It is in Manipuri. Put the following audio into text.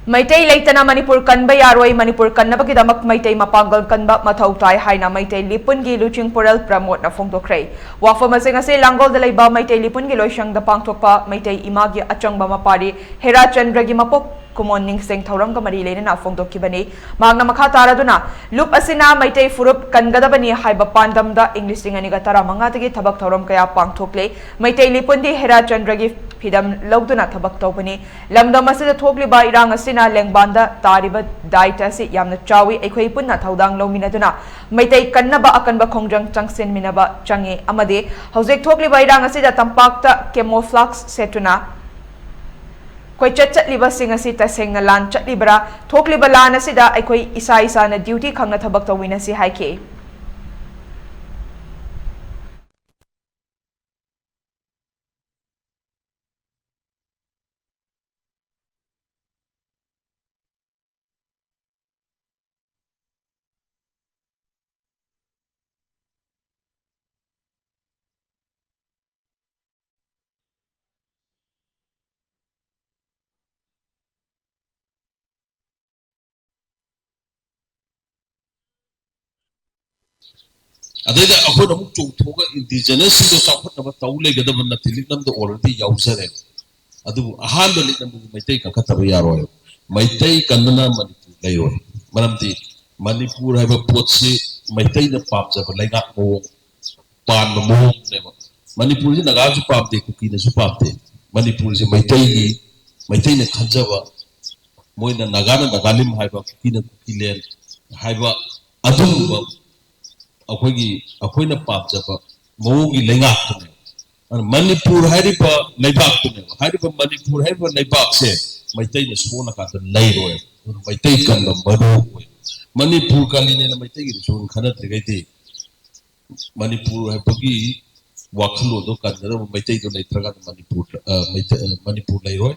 Meitei leitana Manipur kanba yaroi Manipur kannabagidamak Meitei mapangal kanba mathou tai haina Meitei lipungi luching pural Pramod na phongdokhrei wafam asing ase langgol da leiba Meitei lipungi loisang da pangthokpa Meitei imagi achangba mapari Hera Chandragi mapok kumon ningseng thauram ka mari leina na phongdokkibani magna makha taraduna lup asina Meitei furup kangadabani haiba pandam da English aniga taramanga tagi thabak thauram kaya pangthokle Meitei lipundi Hera Chandragi Hidam Lauduna Tabak Topani, Lamdam Asida Tokliba Irang Asina Lengbanda, Tariba Daitasi Yamna Chawi, Equipuna Taudang Lominaduna, Meitei Kannaba Akanba Kongjang Changsin Minaba Changi Amade, Jose Tokliba Irang Asida Tampakta Chemoflux Setuna, Quaychat Liba Singasita Sengalan Chat Libra, Tokliba Lana Sida, Equi Isa Isa na duty Kanga Tabak Tawina si Haike. Adega ako na mukchong thoga indigenous do sakot na taulay gada man natilik nam do already yausare adu ahan do lik nam Meitei ka katabi yaroi Meitei kanna Manipur layoi maramti Manipur hai ba potsi Meitei na pap ja laiga mo pan mo ne Manipur ji naga ju pap de kuki na ju pap de Manipur ji Meitei na khanjaba moina nagana nagalim hai ba kuki na kuki len hai ba adum ba अखोइना पापजबा मोगी लेंगाक्तने मणिपुर हारिबा लेबाक्तने हारिबा मणिपुर हारिबा लेबाक्से मैतैना सोना काता लैरोय मैतै कन्ना मरु मणिपुर कालिने मैतै गिर सोन खनत्रिगैति मणिपुर हारिबगी वाखलो दो कन्ना मैतै दो लेत्रगा मणिपुर मणिपुर लैरोय